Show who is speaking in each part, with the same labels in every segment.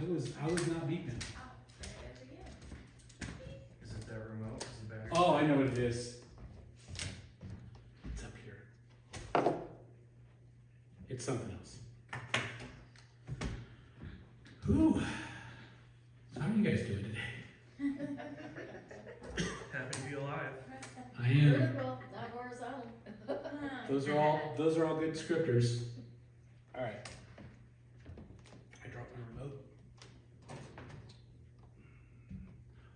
Speaker 1: I was not beeping.
Speaker 2: Is it that remote? Is the battery?
Speaker 1: Oh, I know what it is. It's up here. It's something else. Whew. So how are you guys doing today?
Speaker 2: Happy to be alive.
Speaker 1: I am.
Speaker 3: Vertical, not horizontal.
Speaker 1: Those are all good descriptors. All right. I dropped my remote.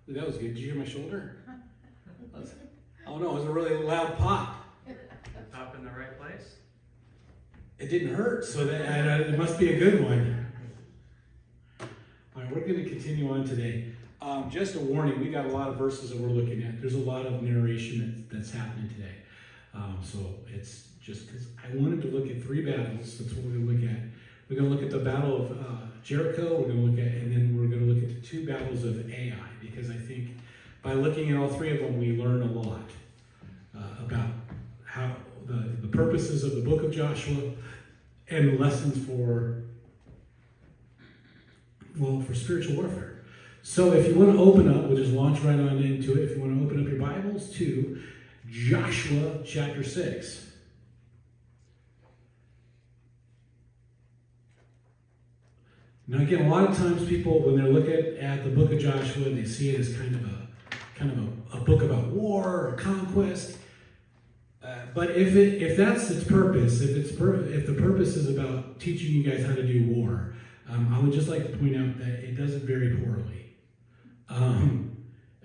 Speaker 1: Ooh, that was good. Did you hear my shoulder? Oh no, it was a really loud pop.
Speaker 2: Pop in the right place?
Speaker 1: It didn't hurt, so that it must be a good one. All right, we're going to continue on today. Just a warning, we got a lot of verses that we're looking at. There's a lot of narration that's happening today. So it's just because I wanted to look at 3 battles. That's what we're going to look at. We're going to look at the Battle of Jericho. We're going to look at, and then we're going to look at the 2 battles of Ai, because I think by looking at all 3 of them, we learn a lot about how the purposes of the book of Joshua and lessons for spiritual warfare. So if you want to open up, we'll just launch right on into it. If you want to open up your Bibles to Joshua chapter 6. Now again, a lot of times people, when they're looking at the book of Joshua, they see it as kind of a book about war or conquest. But if that's its purpose, if the purpose is about teaching you guys how to do war, I would just like to point out that it does it very poorly.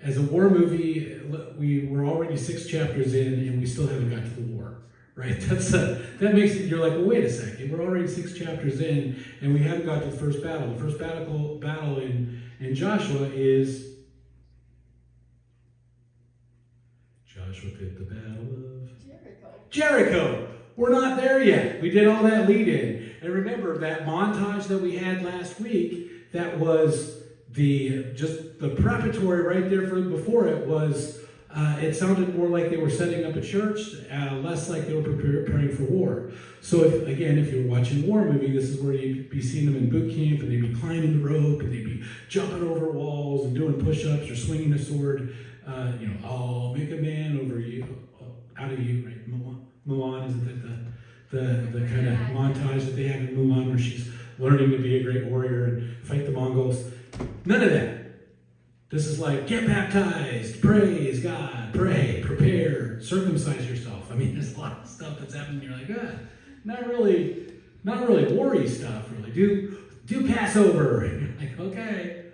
Speaker 1: As a war movie, we're already 6 chapters in, and we still haven't got to the war, right? That makes it. You're like, well, wait a second. We're already 6 chapters in, and we haven't got to the first battle. The first battle in Joshua is Joshua picked the battle of Jericho. We're not there yet. We did all that lead in. And remember that montage that we had last week, that was just the preparatory right there before it was, it sounded more like they were setting up a church, less like they were preparing for war. So if you're watching a war movie, this is where you'd be seeing them in boot camp, and they'd be climbing the rope, and they'd be jumping over walls and doing push-ups or swinging a sword. I'll make a man over you, out of you, right? Mulan, isn't that the kind of montage that they have in Mulan, where she's learning to be a great warrior and fight the Mongols? None of that. This is like, get baptized, praise God, pray, prepare, circumcise yourself. I mean, there's a lot of stuff that's happening. You're like, not really war-y stuff, really. Do Passover. And you're like, okay.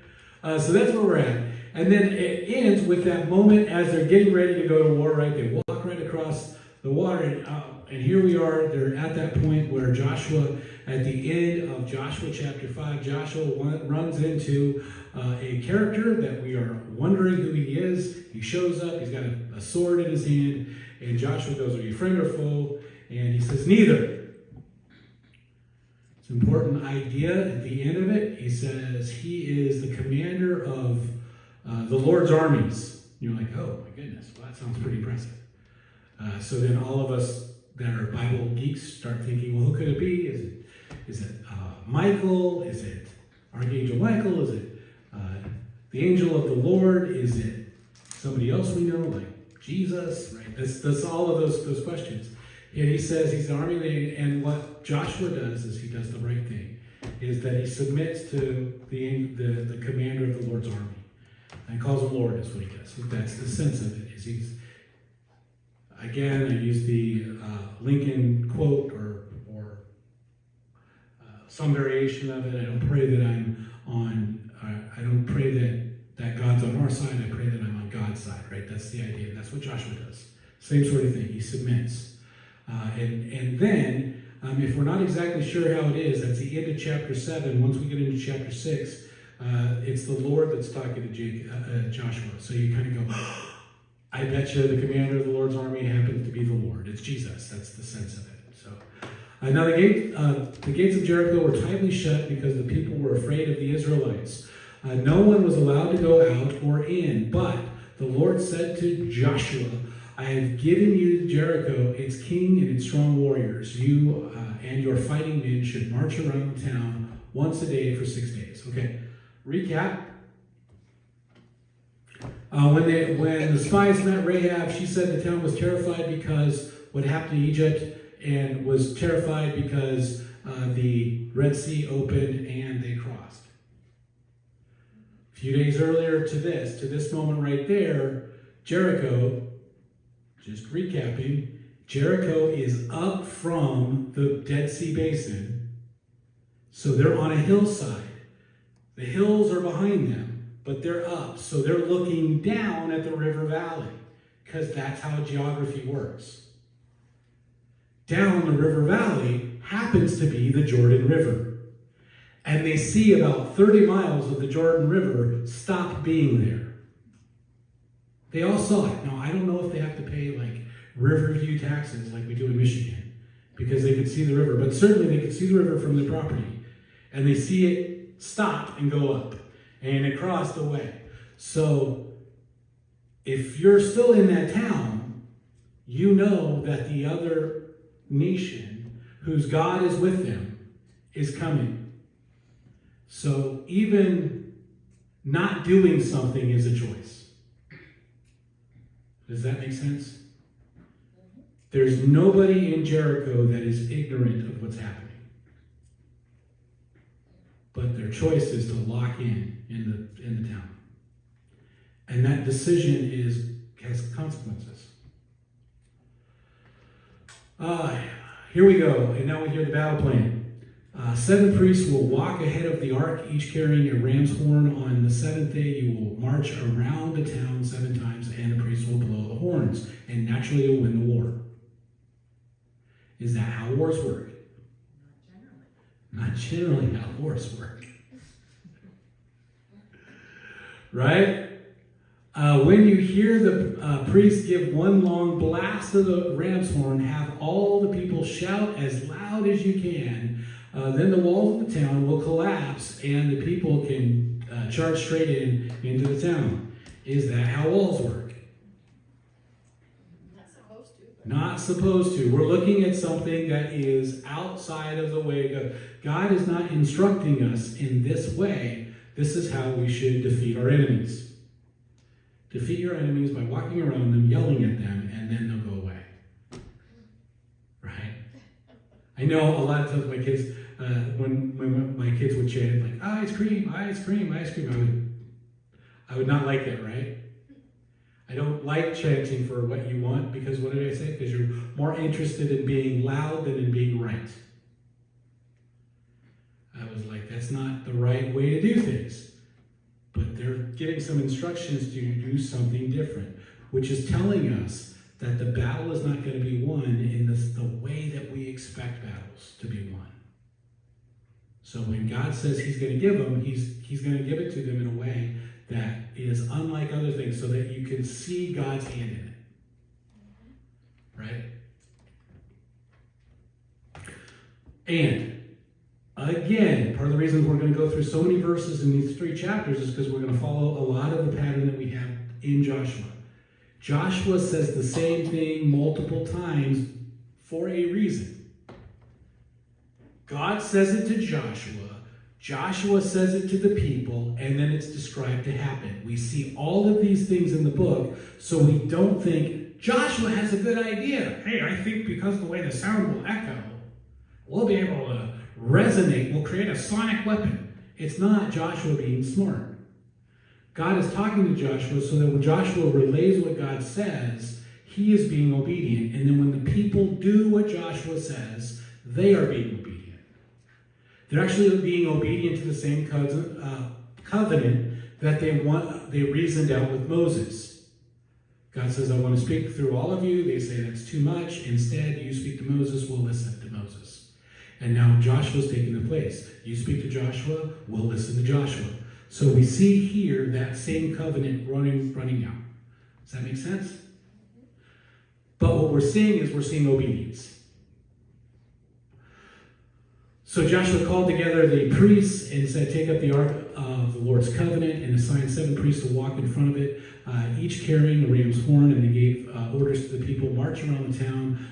Speaker 1: So that's where we're at. And then it ends with that moment as they're getting ready to go to war, right? They walk right across the water, and here we are. They're at that point where Joshua, at the end of Joshua chapter 5, Joshua runs into a character that we are wondering who he is. He shows up, he's got a sword in his hand, and Joshua goes, are you friend or foe? And he says, neither. It's an important idea at the end of it. He says he is the commander of the Lord's armies. You're like, oh my goodness, well, that sounds pretty impressive. So then all of us that are Bible geeks start thinking, well, who could it be? Is it Michael? Is it Archangel Michael? Is it the angel of the Lord? Is it somebody else we know, like Jesus? Right? That's all of those questions. And he says he's the army leader, and what Joshua does is he does the right thing, is that he submits to the commander of the Lord's army. And calls him Lord, is what he does. So that's the sense of it. Is he's, again, I use the Lincoln quote or some variation of it. I don't pray that I don't pray that God's on our side. I pray that I'm on God's side, right? That's the idea. That's what Joshua does. Same sort of thing. He submits. And then, if we're not exactly sure how it is, that's the end of chapter 7. Once we get into chapter 6, it's the Lord that's talking to Joshua. So you kind of go, I bet you the commander of the Lord's army happens to be the Lord. It's Jesus. That's the sense of it. So now the gates of Jericho were tightly shut because the people were afraid of the Israelites. No one was allowed to go out or in, but the Lord said to Joshua, I have given you Jericho, its king and its strong warriors. You and your fighting men should march around the town once a day for 6 days. Okay, Recap. When the spies met Rahab, she said the town was terrified because what happened to Egypt, and was terrified because the Red Sea opened and they crossed. A few days earlier to this moment right there, Jericho, just recapping, Jericho is up from the Dead Sea Basin, so they're on a hillside. The hills are behind them, but they're up, so they're looking down at the river valley, because that's how geography works. Down the river valley happens to be the Jordan River, and they see about 30 miles of the Jordan River stop being there. They all saw it. Now, I don't know if they have to pay like Riverview taxes like we do in Michigan, because they could see the river, but certainly they could see the river from their property, and they see it stop and go up, and it crossed away. So if you're still in that town, you know that the other nation whose God is with them is coming. So even not doing something is a choice. Does that make sense? There's nobody in Jericho that is ignorant of what's happening. But their choice is to lock in the town. And that decision has consequences. Here we go. And now we hear the battle plan. 7 priests will walk ahead of the ark, each carrying a ram's horn. On the 7th day, you will march around the town 7 times, and the priests will blow the horns. And naturally, you'll win the war. Is that how wars work? Not generally how wars work. Right? When you hear the priest give one long blast of the ram's horn, have all the people shout as loud as you can. Then the walls of the town will collapse, and the people can charge straight into the town. Is that how walls work? Not supposed to. We're looking at something that is outside of the way of God. God is not instructing us in this way. This is how we should defeat our enemies. Defeat your enemies by walking around them, yelling at them, and then they'll go away. Right? I know a lot of times my kids, when my kids would chant like ice cream, ice cream, ice cream, I would not like that, right? I don't like chanting for what you want, because what did I say? Because you're more interested in being loud than in being right. I was like, that's not the right way to do things. But they're getting some instructions to do something different, which is telling us that the battle is not going to be won in the way that we expect battles to be won. So when God says he's going to give them, he's going to give it to them in a way that is unlike other things, so that you can see God's hand in it. Right? And again, part of the reason we're going to go through so many verses in these 3 chapters is because we're going to follow a lot of the pattern that we have in Joshua. Joshua says the same thing multiple times for a reason. God says it to Joshua. Joshua says it to the people, and then it's described to happen. We see all of these things in the book, so we don't think Joshua has a good idea. Hey, I think because of the way the sound will echo, we'll be able to resonate. We'll create a sonic weapon. It's not Joshua being smart. God is talking to Joshua so that when Joshua relays what God says, he is being obedient. And then when the people do what Joshua says, they are being obedient. They're actually being obedient to the same covenant that they reasoned out with Moses. God says, I want to speak through all of you. They say that's too much. Instead, you speak to Moses, we'll listen to Moses. And now Joshua's taking the place. You speak to Joshua, we'll listen to Joshua. So we see here that same covenant running out. Does that make sense? But what we're seeing is obedience. So Joshua called together the priests and said, take up the ark of the Lord's covenant, and assigned 7 priests to walk in front of it, each carrying a ram's horn, and they gave orders to the people, march around the town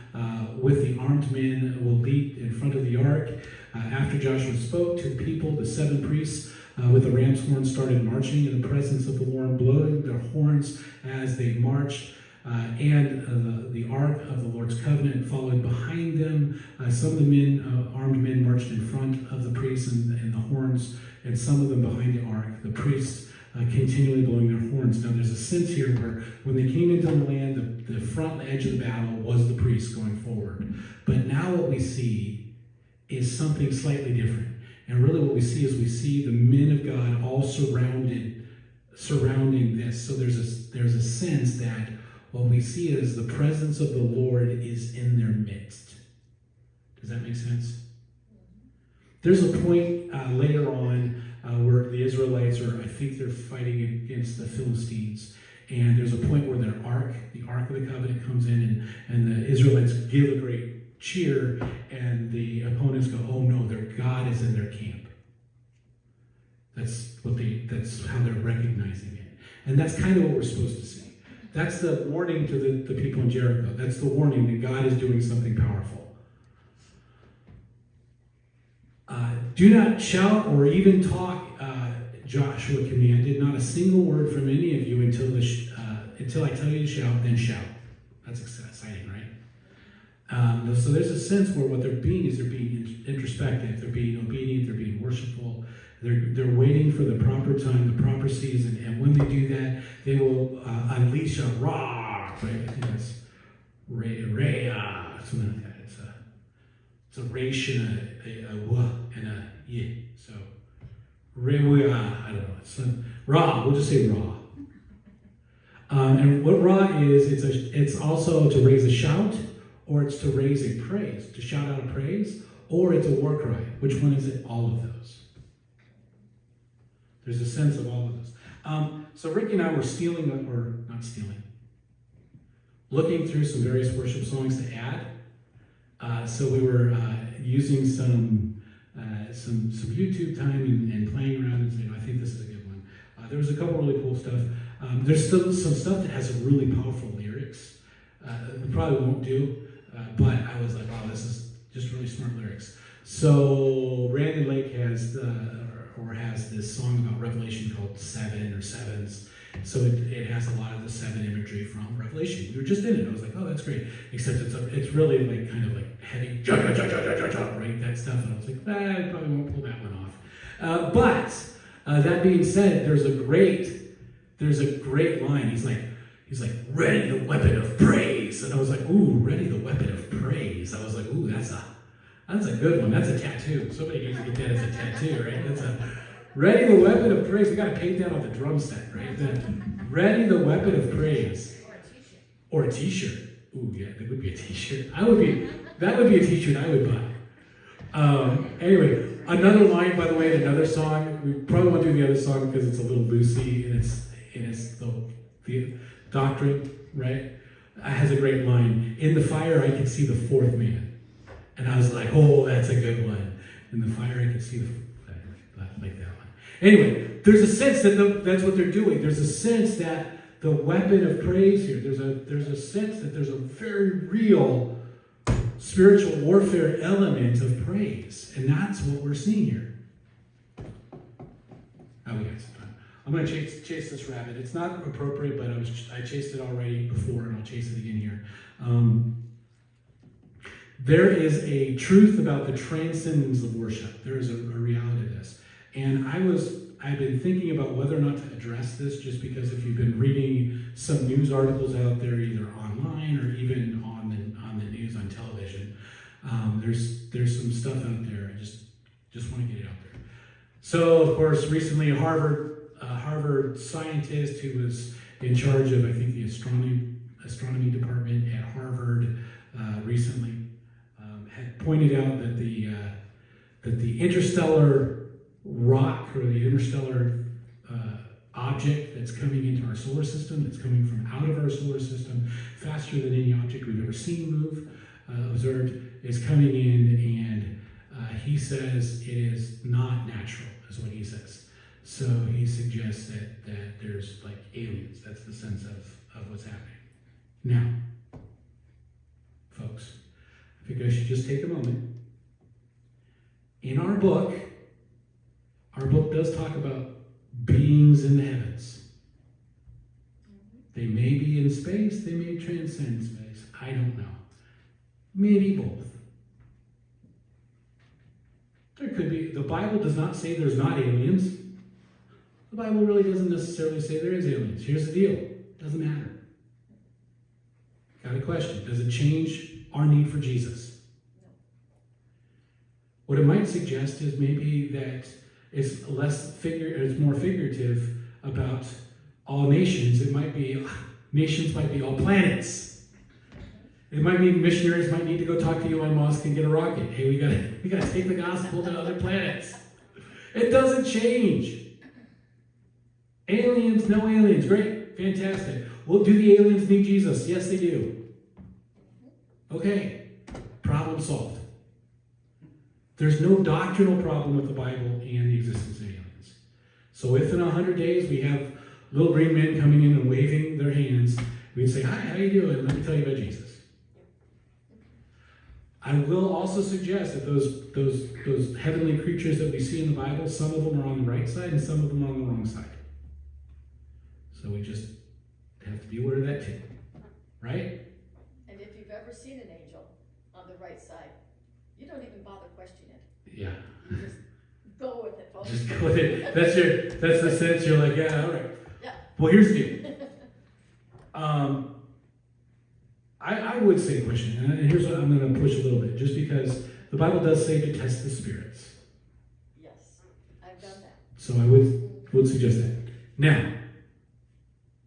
Speaker 1: with the armed men will lead in front of the ark. After Joshua spoke to the people, the 7 priests with the ram's horns started marching in the presence of the Lord, blowing their horns as they marched. And the ark of the Lord's covenant followed behind them. Some of the men, armed men, marched in front of the priests and the horns, and some of them behind the ark. The priests continually blowing their horns. Now, there's a sense here where when they came into the land, the front edge of the battle was the priests going forward. But now what we see is something slightly different. And really what we see is we see the men of God all surrounding this. So there's a sense that what we see is the presence of the Lord is in their midst. Does that make sense? There's a point later on where the Israelites I think they're fighting against the Philistines. And there's a point where the Ark of the Covenant comes in and the Israelites give a great cheer and the opponents go, oh no, their God is in their camp. That's how they're recognizing it. And that's kind of what we're supposed to see. That's the warning to the people in Jericho. That's the warning that God is doing something powerful. Do not shout or even talk, Joshua commanded. Not a single word from any of you until I tell you to shout, then shout. That's exciting, right? So there's a sense where what they're being is they're being introspective. They're being obedient. They're being worshipful. They're waiting for the proper time, the proper season, and when they do that, they will unleash a rah, right? I think that's something like that. It's a resh and a wa and a ye. So re-wa, I don't know. It's ra. We'll just say ra. And what ra is, it's also to raise a shout, or it's to raise a praise, to shout out a praise, or it's a war cry. Which one is it? All of those. There's a sense of all of those. So Ricky and I were looking through some various worship songs to add. So we were using some YouTube time and playing around and saying, I think this is a good one. There was a couple really cool stuff. There's still some stuff that has some really powerful lyrics. We probably won't do, but I was like, wow, this is just really smart lyrics. So Brandon Lake has this song about Revelation called Seven or Sevens. So it has a lot of the seven imagery from Revelation. We were just in it. I was like, oh, that's great. Except it's really like kind of like heavy, right? That stuff. And I was like, I probably won't pull that one off. But that being said, there's a great line. He's like, ready the weapon of praise. And I was like, ooh, ready the weapon of praise. I was like, ooh, that's a good one. That's a tattoo. Somebody needs to get that as a tattoo, right? That's a ready the weapon of praise. We got to paint that on the drum set, right? Ready the weapon of praise. Or a t-shirt. Ooh, yeah, that would be a t-shirt. That would be a t-shirt I would buy. Anyway, another line, by the way, in another song. We probably won't do the other song because it's a little loosey and it's the doctrine, right? It has a great line. In the fire, I can see the fourth man. And I was like, oh, that's a good one. In the fire, I can see like that one. Anyway, there's a sense that that's what they're doing. There's a sense that the weapon of praise here, there's a sense that there's a very real spiritual warfare element of praise. And that's what we're seeing here. Oh, we got some time. I'm going to chase this rabbit. It's not appropriate, but I chased it already before, and I'll chase it again here. There is a truth about the transcendence of worship. There is a reality to this. And I've been thinking about whether or not to address this, just because if you've been reading some news articles out there, either online or even on the news on television, there's some stuff out there. I just want to get it out there. So, of course, recently a Harvard scientist who was in charge of, I think, the astronomy department at Harvard recently had pointed out that the interstellar rock or the interstellar object that's coming into our solar system, that's coming from out of our solar system faster than any object we've ever seen move, observed, is coming in, and he says it is not natural, is what he says. So he suggests that there's like aliens. That's the sense of what's happening. Now, folks, I think I should just take a moment. In our book, Our book does talk about beings in the heavens. They may be in space, they may transcend space. I don't know. Maybe both. There could be. The Bible does not say there's not aliens. The Bible really doesn't necessarily say there is aliens. Here's the deal. It doesn't matter. Got a question. Does it change our need for Jesus?
Speaker 3: No.
Speaker 1: What it might suggest is maybe that it's it's more figurative about all nations. It might be, nations might be all planets. It might mean missionaries might need to go talk to Elon Musk and get a rocket. Hey, we gotta take the gospel to other planets. It doesn't change. Aliens, no aliens. Great, fantastic. Well, do the aliens need Jesus? Yes, they do. Okay, problem solved. There's no doctrinal problem with the Bible and the existence of aliens. So if in 100 days we have little green men coming in and waving their hands, we'd say, hi, how you doing? Let me tell you about Jesus. I will also suggest that those heavenly creatures that we see in the Bible, some of them are on the right side and some of them are on the wrong side. So we just have to be aware of that too. Right?
Speaker 3: And if you've ever seen an angel on the right side, you don't even bother questioning it.
Speaker 1: Yeah.
Speaker 3: You just go with it, folks.
Speaker 1: Just go with it. That's the sense you're like, yeah, all right.
Speaker 3: Yeah.
Speaker 1: Well, here's the deal. I would say question, and here's what I'm going to push a little bit, just because the Bible does say to test the spirits.
Speaker 3: Yes, I've done that.
Speaker 1: So I would suggest that. Now,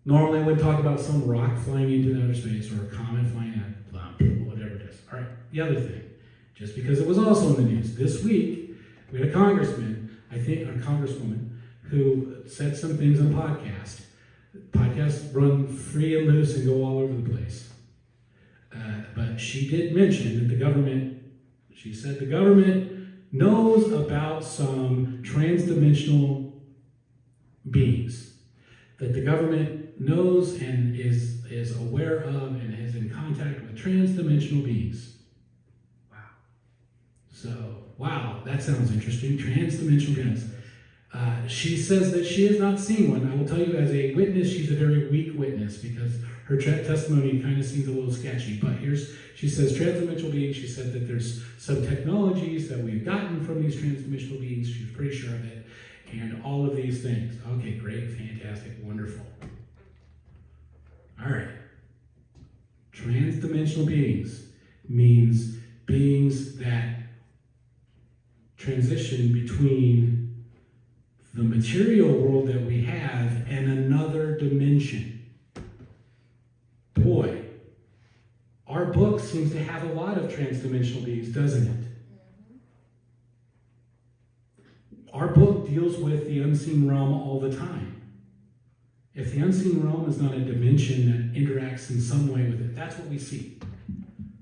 Speaker 1: normally I would talk about some rock flying into outer space or a comet flying out, whatever it is. All right, the other thing, just because it was also in the news, this week we had a congressman, I think, or congresswoman, who said some things on a podcast. Podcasts run free and loose and go all over the place. But she did mention that she said the government knows about some transdimensional beings. That the government knows and is aware of and is in contact with transdimensional beings. Wow. So, wow, that sounds interesting. Transdimensional beings. She says that she has not seen one. I will tell you, as a witness, she's a very weak witness because her testimony kind of seems a little sketchy. But she says transdimensional beings. She said that there's some technologies that we've gotten from these transdimensional beings. She's pretty sure of it. And all of these things. Okay, great, fantastic, wonderful. All right. Transdimensional beings means beings that transition between the material world that we have and another dimension. Boy, our book seems to have a lot of transdimensional beings, doesn't it? Our book deals with the unseen realm all the time. If the unseen realm is not a dimension that interacts in some way with it, that's what we see.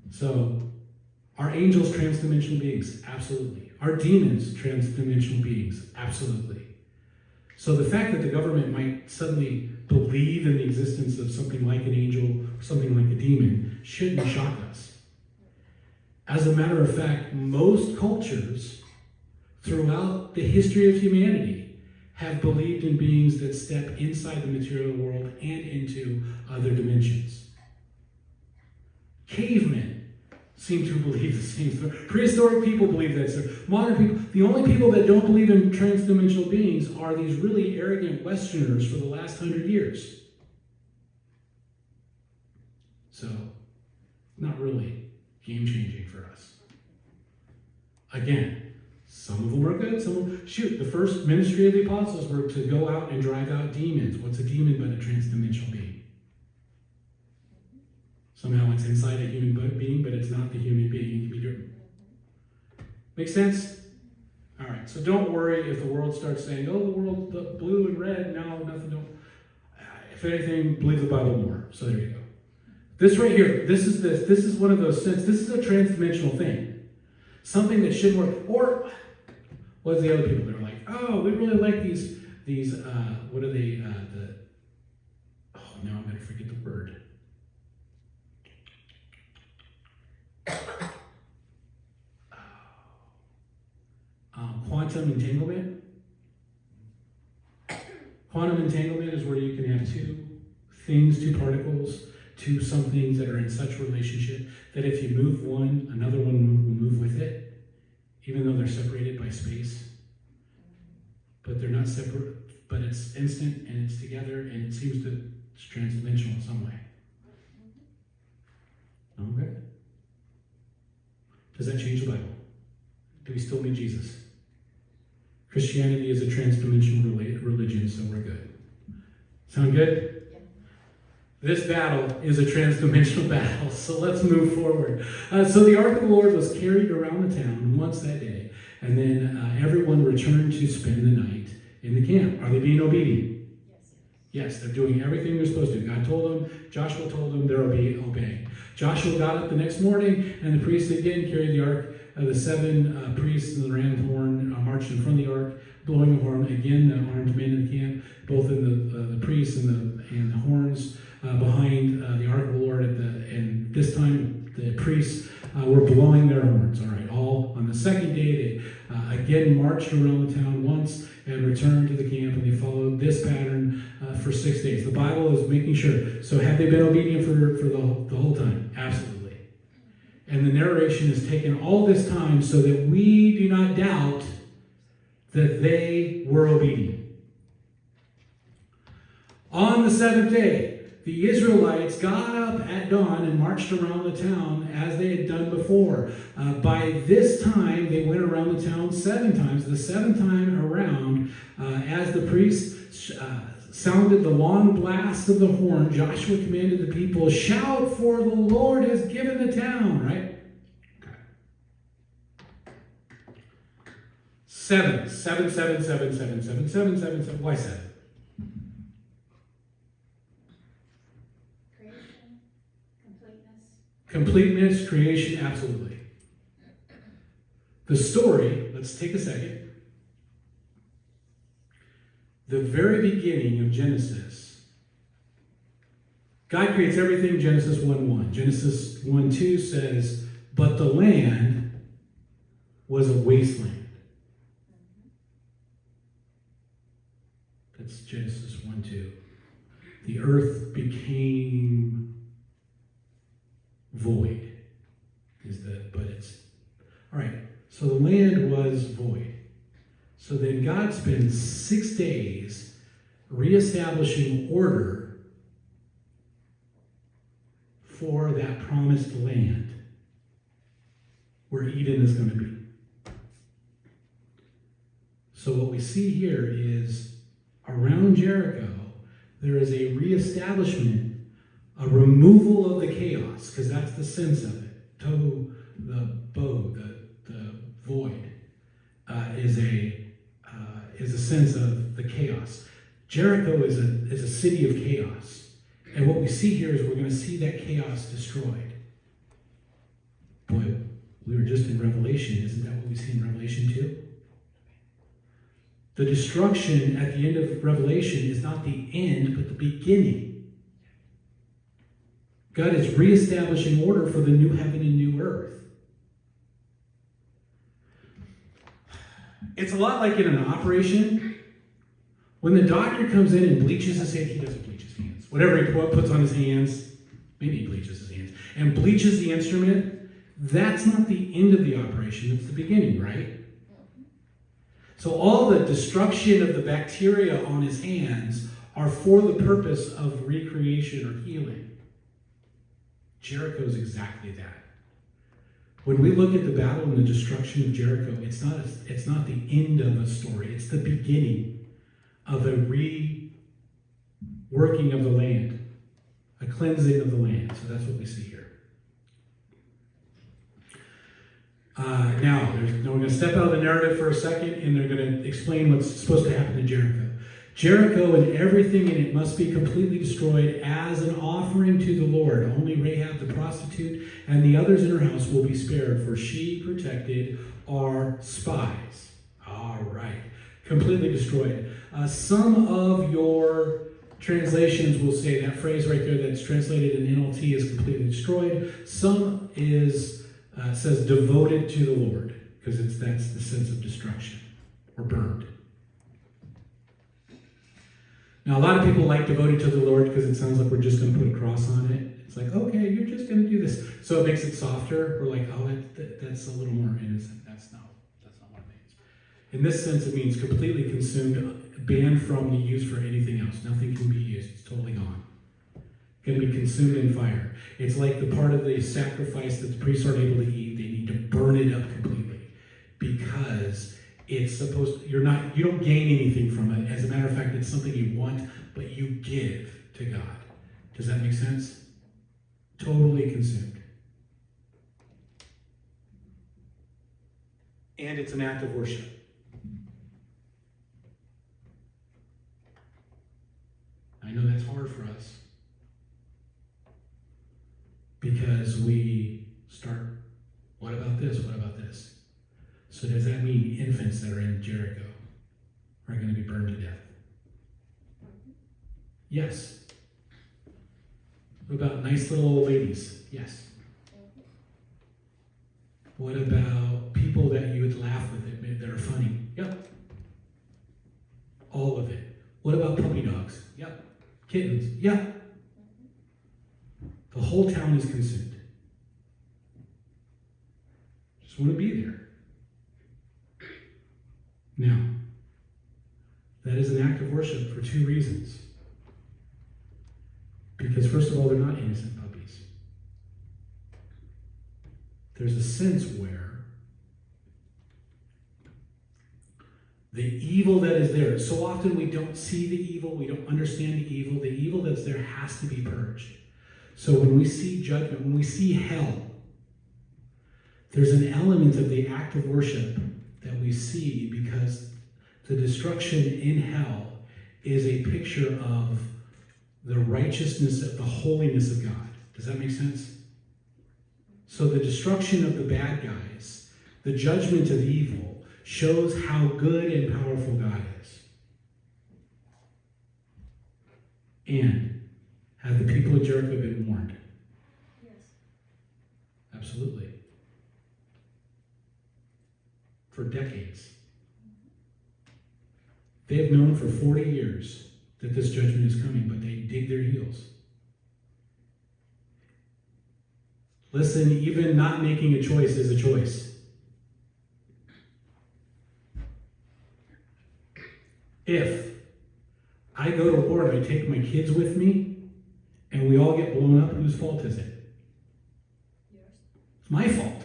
Speaker 1: So, are angels transdimensional beings? Absolutely. Are demons transdimensional beings? Absolutely. So the fact that the government might suddenly believe in the existence of something like an angel or something like a demon shouldn't shock us. As a matter of fact, most cultures throughout the history of humanity have believed in beings that step inside the material world and into other dimensions. Cavemen seem to believe the same thing. Prehistoric people believe that. So modern people, the only people that don't believe in transdimensional beings are these really arrogant Westerners for the last 100 years. So, not really game-changing for us. Again, some of them are good, some of them... the first ministry of the apostles were to go out and drive out demons. What's a demon but a transdimensional being? Somehow it's inside a human being, but it's not the human being. It can be different. Make sense? All right, so don't worry if the world starts saying, oh, the world, the blue and red, no, nothing, don't. If anything, believe the Bible more. So there you go. This right here, this is one of those sense. This is a transdimensional thing. Something that should work. Or, what's the other people that are like, oh, we really like these what are they, now I'm going to forget the word. Quantum entanglement. Quantum entanglement is where you can have two things, two particles, some things that are in such relationship that if you move one, another one will move with it, even though they're separated by space. But they're not separate, but it's instant and it's together and it seems to it's transdimensional in some way. Okay. Does that change the Bible? Do we still need Jesus? Christianity is a transdimensional religion, so we're good. Sound good? This battle is a transdimensional battle, so let's move forward. So the Ark of the Lord was carried around the town once that day, and then everyone returned to spend the night in the camp. Are they being obedient? Yes, they're doing everything they're supposed to. God told them, Joshua told them, they're obeying. Joshua got up the next morning, and the priests again carried the ark. The seven priests and the ram's horn marched in front of the ark, blowing the horn. Again, the armed men in the camp, both in the priests and the horns behind the ark of the Lord. And this time, the priests were blowing their horns. All right, all on the second day, they again marched around the town once and returned to the camp, and they followed this pattern for 6 days. The Bible is making sure. So have they been obedient for the whole time? Absolutely. And the narration has taken all this time so that we do not doubt that they were obedient. On the seventh day, the Israelites got up at dawn and marched around the town as they had done before. By this time, they went around the town 7 times. The 7th time around, as the priests sounded the long blast of the horn, Joshua commanded the people, "Shout, for the Lord has given the town," right? Okay. 7. Why 7?
Speaker 3: Creation, completeness.
Speaker 1: Completeness, creation, absolutely. The story, let's take a second. The very beginning of Genesis, God creates everything, Genesis 1:1. Genesis 1:2 says, "But the land was a wasteland." That's Genesis 1:2. The earth became void. All right, so the land was void. So then God spends 6 days reestablishing order for that promised land where Eden is going to be. So what we see here is around Jericho, there is a reestablishment, a removal of the chaos, because that's the sense of it. Tohu, the bow, the void, is a sense of the chaos. Jericho is a city of chaos. And what we see here is we're going to see that chaos destroyed. Boy, we were just in Revelation. Isn't that what we see in Revelation 2? The destruction at the end of Revelation is not the end, but the beginning. God is reestablishing order for the new heaven and new earth. It's a lot like in an operation. When the doctor comes in and bleaches his hand, he doesn't bleach his hands. Whatever he puts on his hands, maybe he bleaches his hands, and bleaches the instrument, that's not the end of the operation, it's the beginning, right? So all the destruction of the bacteria on his hands are for the purpose of recreation or healing. Jericho is exactly that. When we look at the battle and the destruction of Jericho, it's not the end of a story. It's the beginning of a reworking of the land, a cleansing of the land. So that's what we see here. Now, we're going to step out of the narrative for a second, and they're going to explain what's supposed to happen to Jericho. Jericho and everything in it must be completely destroyed as an offering to the Lord. Only Rahab the prostitute and the others in her house will be spared, for she protected our spies. All right. Completely destroyed. Some of your translations will say that phrase right there that's translated in NLT is completely destroyed. Some says devoted to the Lord, because that's the sense of destruction or burned. Now, a lot of people like devoted to the Lord because it sounds like we're just going to put a cross on it. It's like, okay, you're just going to do this. So it makes it softer. We're like, oh, that's a little more innocent. That's not what it means. In this sense, it means completely consumed, banned from the use for anything else. Nothing can be used. It's totally gone. Going to be consumed in fire. It's like the part of the sacrifice that the priests aren't able to eat. They need to burn it up completely because it's supposed to, you don't gain anything from it. As a matter of fact, it's something you want, but you give to God. Does that make sense? Totally consumed. And it's an act of worship. I know that's hard for us because we start, what about this? What about this? So does that mean infants that are in Jericho are going to be burned to death? Yes. What about nice little old ladies? Yes. What about people that you would laugh with that are funny? Yep. All of it. What about puppy dogs? Yep. Kittens? Yep. The whole town is consumed. Just want to be there. Now, that is an act of worship for two reasons. Because first of all, they're not innocent puppies. There's a sense where the evil that is there, so often we don't see the evil, we don't understand the evil that's there has to be purged. So when we see judgment, when we see hell, there's an element of the act of worship that we see because the destruction in hell is a picture of the righteousness, of the holiness of God. Does that make sense? So the destruction of the bad guys, the judgment of evil, shows how good and powerful God is. And have the people of Jericho been warned?
Speaker 3: Yes.
Speaker 1: Absolutely. For decades. They have known for 40 years that this judgment is coming, but they dig their heels. Listen, even not making a choice is a choice. If I go to war and I take my kids with me, and we all get blown up, whose fault is it?
Speaker 3: Yours.
Speaker 1: It's my fault.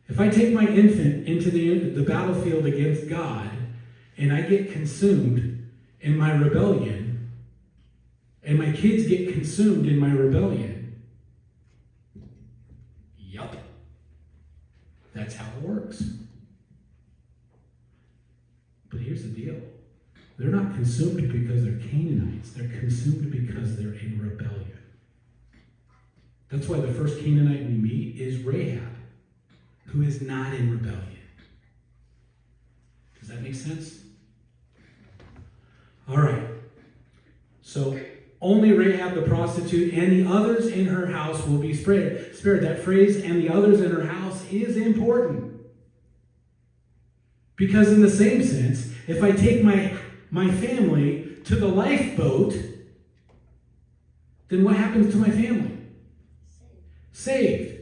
Speaker 1: If I take my infant into the battlefield against God, and I get consumed in my rebellion, and my kids get consumed in my rebellion, yup, that's how it works. But here's the deal. They're not consumed because they're Canaanites. They're consumed because they're in rebellion. That's why the first Canaanite we meet is Rahab, who is not in rebellion. Does that make sense? All right. So only Rahab the prostitute and the others in her house will be spared. That phrase, and the others in her house, is important. Because in the same sense, if I take my family to the lifeboat, then what happens to my family? Saved.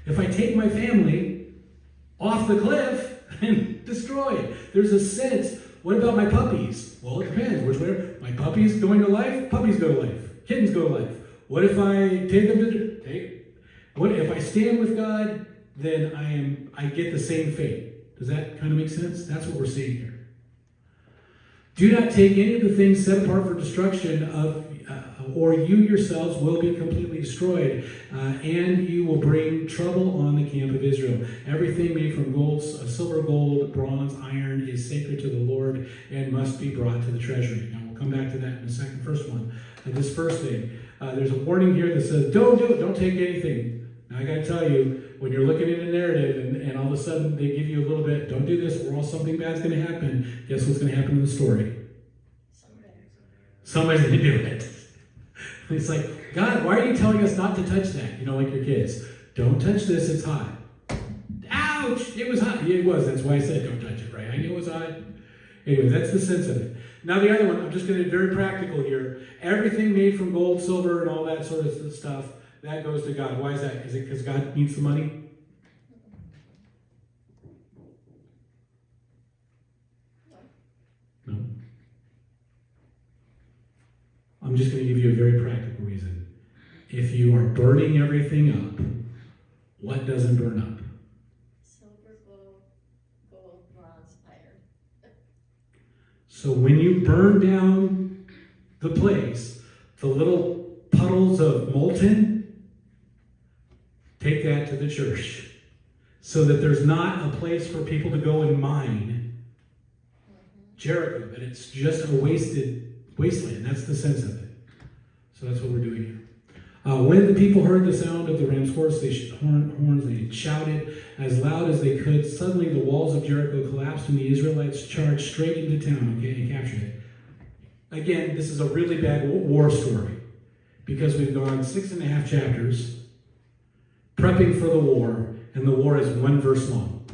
Speaker 1: If I take my family off the cliff, then destroyed. There's a sense. What about my puppies? Well, it depends. Which way? My puppies going to life? Puppies go to life. Kittens go to life. What if I take them to take? What if I stand with God? Then I get the same fate. Does that kind of make sense? That's what we're seeing here. Do not take any of the things set apart for destruction or you yourselves will be completely destroyed, and you will bring trouble on the camp of Israel. Everything made from gold, silver, gold, bronze, iron is sacred to the Lord and must be brought to the treasury. Now we'll come back to that in a second. First one, this first thing. There's a warning here that says, don't do it, don't take anything. Now I got to tell you, when you're looking at a narrative and all of a sudden they give you a little bit, don't do this or else something bad's going to happen. Guess what's going to happen in the story? Somebody's going to do it. It's like, God, why are you telling us not to touch that? You know, like your kids. Don't touch this, it's hot. Ouch! It was hot. Yeah, it was. That's why I said don't touch it, right? I knew it was hot. Anyway, that's the sense of it. Now the other one, I'm just going to be very practical here. Everything made from gold, silver, and all that sort of stuff, that goes to God. Why is that? Is it because God needs the money? No. I'm just going to give you a very practical reason. If you are burning everything up, what doesn't burn up?
Speaker 3: Silver, gold, bronze, iron.
Speaker 1: So when you burn down the place, the little puddles of molten, take that to the church so that there's not a place for people to go and mine Jericho, that it's just a wasteland. That's the sense of it. So that's what we're doing here. When the people heard the sound of the ram's horns, they shouted as loud as they could. Suddenly the walls of Jericho collapsed and the Israelites charged straight into town, and captured it. Again, this is a really bad war story because we've gone 6.5 chapters prepping for the war, and the war is 1 verse long.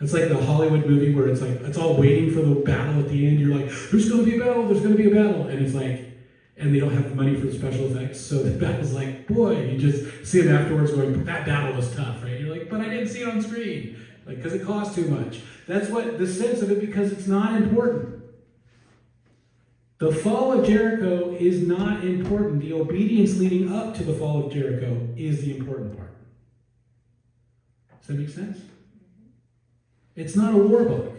Speaker 1: It's like the Hollywood movie where it's like, it's all waiting for the battle at the end. You're like, there's going to be a battle, there's going to be a battle. And it's like, and they don't have the money for the special effects. So the battle's like, boy, you just see them afterwards going, that battle was tough, right? You're like, but I didn't see it on screen. Like, because it cost too much. That's what the sense of it, because it's not important. The fall of Jericho is not important. The obedience leading up to the fall of Jericho is the important part. Does that make sense? It's not a war book.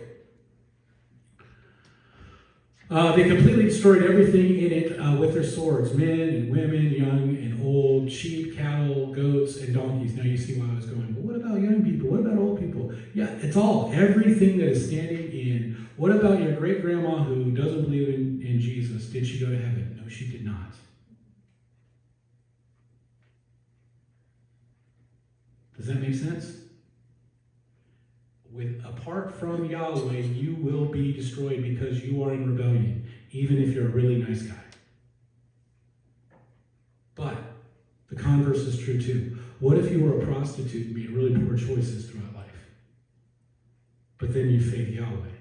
Speaker 1: They completely destroyed everything in it with their swords. Men and women, young and old, sheep, cattle, goats, and donkeys. Now you see why I was going, but what about young people? What about old people? Yeah, it's all. Everything that is standing in. What about your great-grandma who doesn't believe in Jesus? Did she go to heaven? No, she did not. Does that make sense? Apart from Yahweh, you will be destroyed because you are in rebellion, even if you're a really nice guy. But the converse is true too. What if you were a prostitute and made really poor choices throughout life? But then you faith Yahweh.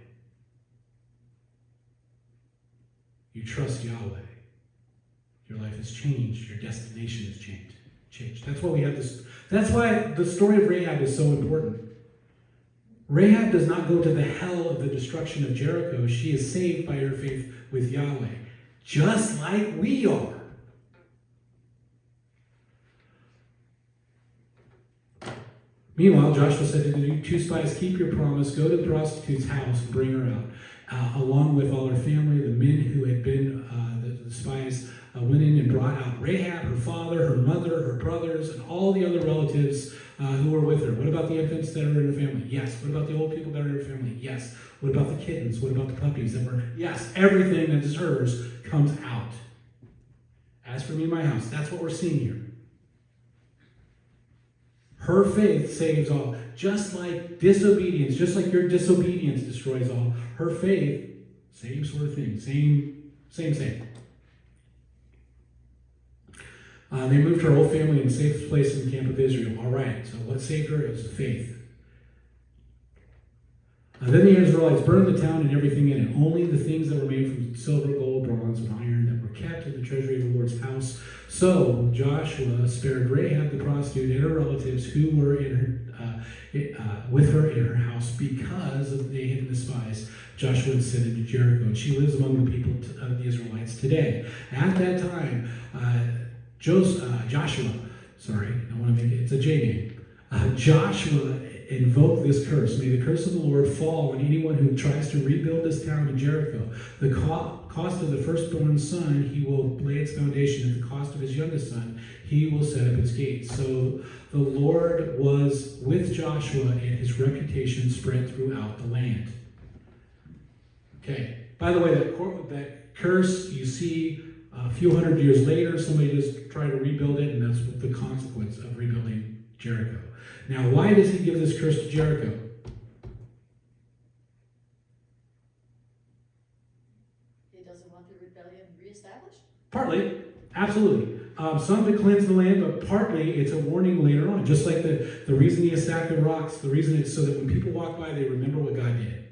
Speaker 1: You trust Yahweh. Your life has changed. Your destination has changed. That's why we have this. That's why the story of Rahab is so important. Rahab does not go to the hell of the destruction of Jericho. She is saved by her faith with Yahweh, just like we are. Meanwhile, Joshua said to the 2 spies, keep your promise, go to the prostitute's house and bring her out, along with all her family. The men who had been the spies went in and brought out Rahab, her father, her mother, her brothers, and all the other relatives who were with her. What about the infants that are in her family? Yes. What about the old people that are in her family? Yes. What about the kittens? What about the puppies that were? Yes. Everything that is hers comes out. As for me and my house, that's what we're seeing here. Her faith saves all. Just like disobedience, just like your disobedience destroys all, her faith, same sort of thing. Same. They moved her whole family in a safe place in the camp of Israel. All right, so what saved her is faith. Then the Israelites burned the town and everything in it, only the things that were made from silver, gold, bronze, and iron that were kept in the treasury of the Lord's house. So Joshua spared Rahab the prostitute and her relatives who were with her in her house because of the hidden spies Joshua had sent into Jericho. And she lives among the people of the Israelites today. At that time, Joshua, sorry, I want to make it, it's a J name. Joshua invoked this curse. May the curse of the Lord fall on anyone who tries to rebuild this town of Jericho. The cost of the firstborn son, he will lay its foundation. At the cost of his youngest son, he will set up its gates. So the Lord was with Joshua, and his reputation spread throughout the land. Okay. By the way, that curse you see a few hundred years later, somebody just tried to rebuild it, and that's what the consequence of rebuilding Jericho. Now, why does he give this curse to Jericho?
Speaker 3: He doesn't want the rebellion reestablished?
Speaker 1: Partly, absolutely. Some to cleanse the land, but partly it's a warning later on. Just like the reason he stacked the rocks, the reason it's so that when people walk by, they remember what God did.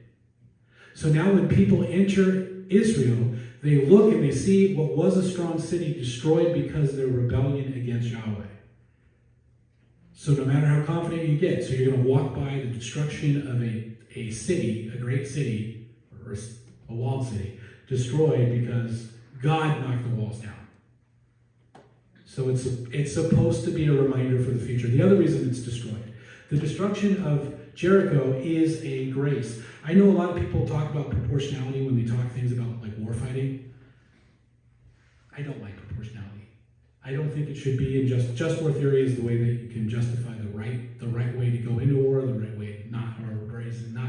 Speaker 1: So now when people enter Israel, they look and they see what was a strong city destroyed because of their rebellion against Yahweh. So no matter how confident you get, so you're going to walk by the destruction of a city, a great city, or a walled city, destroyed because God knocked the walls down. So it's supposed to be a reminder for the future. The other reason it's destroyed, the destruction of Jericho is a grace. I know a lot of people talk about proportionality when they talk things about like war fighting. I don't like proportionality. I don't think it should be in just war theory is the way that you can justify the right way to go into war, the right way not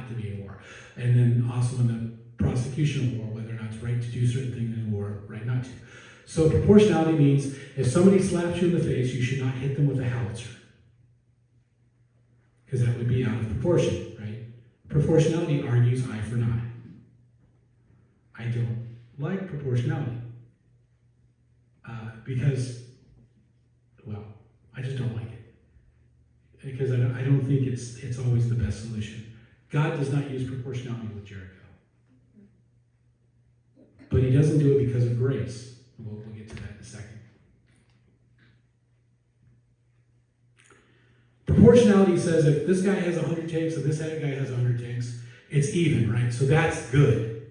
Speaker 1: to be in war. And then also in the prosecution of war, whether or not it's right to do certain things in war, right not to. So proportionality means if somebody slaps you in the face, you should not hit them with a howitzer. Because that would be out of proportion, right? Proportionality argues eye for an eye. I don't like proportionality. Because, well, I just don't like it. Because I don't think it's always the best solution. God does not use proportionality with Jericho. But he doesn't do it because of grace. We'll get to that in a second. Proportionality says if this guy has 100 tanks and this other guy has 100 tanks, it's even, right? So that's good.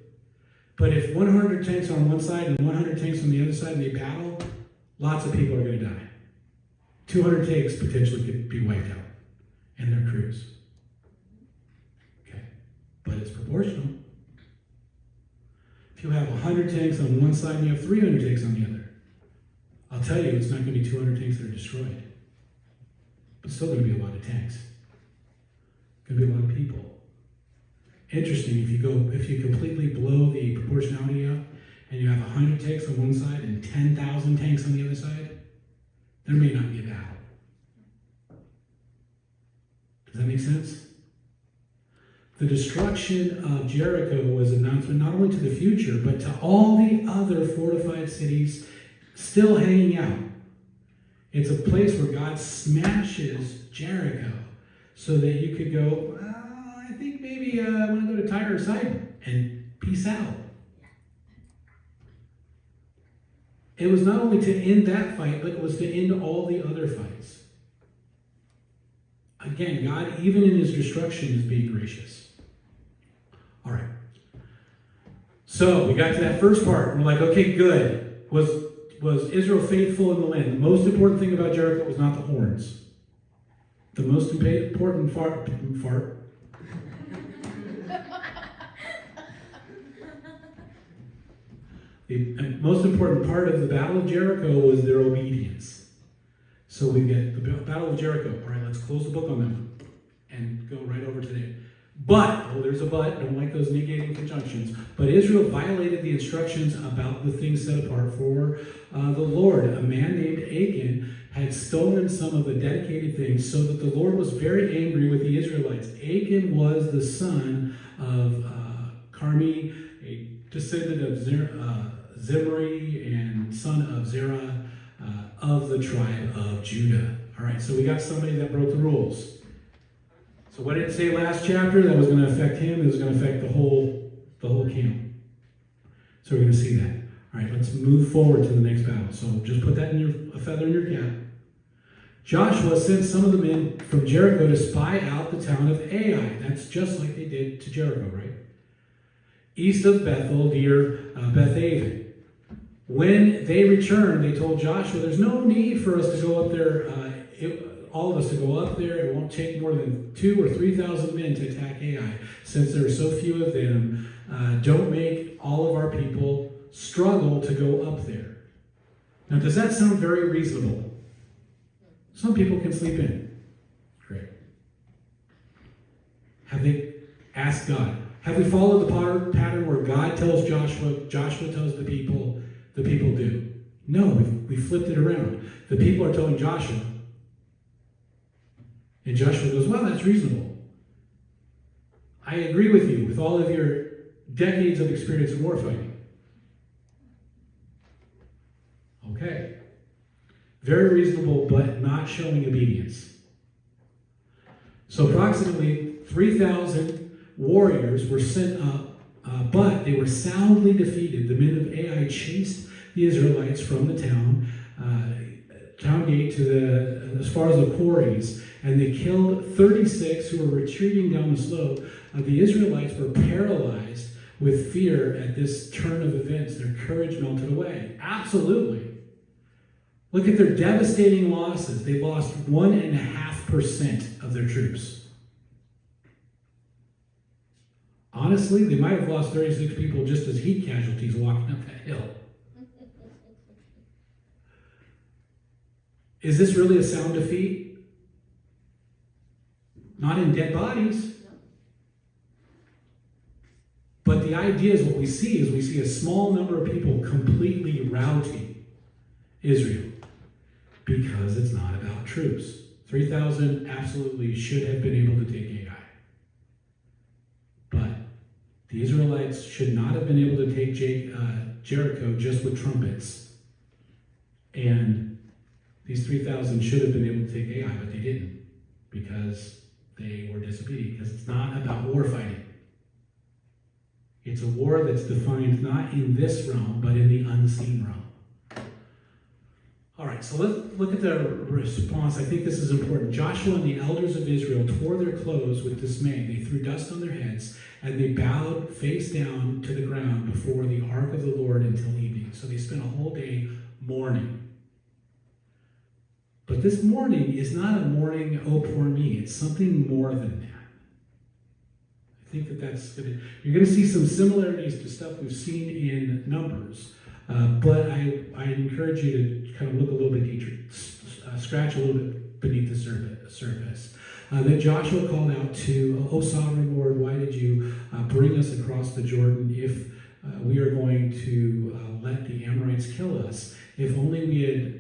Speaker 1: But if 100 tanks are on one side and 100 tanks on the other side and they battle, lots of people are going to die. 200 tanks potentially could be wiped out and their crews. Okay, but it's proportional. If you have 100 tanks on one side and you have 300 tanks on the other, I'll tell you it's not going to be 200 tanks that are destroyed. But still going to be a lot of tanks. Going to be a lot of people. Interesting, if you completely blow the proportionality out and you have 100 tanks on one side and 10,000 tanks on the other side, there may not be a battle. Does that make sense? The destruction of Jericho was an announcement not only to the future, but to all the other fortified cities still hanging out. It's a place where God smashes Jericho so that you could go, I think maybe I want to go to Tyre or Sidon and peace out. It was not only to end that fight, but it was to end all the other fights. Again, God, even in his destruction, is being gracious. All right. So we got to that first part. We're like, okay, good. Was Israel faithful in the land? The most important thing about Jericho was not the horns. The most important fart. The most important part of the Battle of Jericho was their obedience. So we get the Battle of Jericho. All right, let's close the book on that and go right over to there. But, there's a but, don't like those negating conjunctions, but Israel violated the instructions about the things set apart for the Lord. A man named Achan had stolen some of the dedicated things so that the Lord was very angry with the Israelites. Achan was the son of Carmi, a descendant of Zimri and son of Zerah of the tribe of Judah. All right, so we got somebody that broke the rules. So what did it say last chapter? That was going to affect him. It was going to affect the whole camp. So we're going to see that. All right, let's move forward to the next battle. So just put that in a feather in your cap. Joshua sent some of the men from Jericho to spy out the town of Ai. That's just like they did to Jericho, right? East of Bethel, near Bethaven. When they returned, they told Joshua, there's no need for us to go up there, all of us to go up there. It won't take more than 2,000 or 3,000 men to attack Ai. Since there are so few of them, don't make all of our people struggle to go up there. Now, does that sound very reasonable? Some people can sleep in. Great. Have they asked God? Have we followed the pattern where God tells Joshua, Joshua tells the people do? No, we flipped it around. The people are telling Joshua, and Joshua goes, well, that's reasonable. I agree with you with all of your decades of experience in warfighting. Okay. Very reasonable, but not showing obedience. So approximately 3,000 warriors were sent up But they were soundly defeated. The men of Ai chased the Israelites from the town gate to as far as the quarries, and they killed 36 who were retreating down the slope. The Israelites were paralyzed with fear at this turn of events. Their courage melted away. Absolutely. Look at their devastating losses. They lost 1.5% of their troops. Honestly, they might have lost 36 people just as heat casualties walking up that hill. Is this really a sound defeat? Not in dead bodies. But the idea is what we see is we see a small number of people completely routing Israel because it's not about troops. 3,000 absolutely should have been able to take Ai. But the Israelites should not have been able to take Jericho just with trumpets. And these 3,000 should have been able to take Ai, but they didn't because they were disobedient. Because it's not about war fighting. It's a war that's defined not in this realm, but in the unseen realm. All right, so let's look at the response. I think this is important. Joshua and the elders of Israel tore their clothes with dismay. They threw dust on their heads, and they bowed face down to the ground before the ark of the Lord until evening. So they spent a whole day mourning. But this mourning is not a mourning, oh, poor me. It's something more than that. I think you're going to see some similarities to stuff we've seen in Numbers. But I encourage you to kind of look a little bit deeper, scratch a little bit beneath the surface. That Joshua called out to, O sovereign Lord, why did you bring us across the Jordan if we are going to let the Amorites kill us? If only we had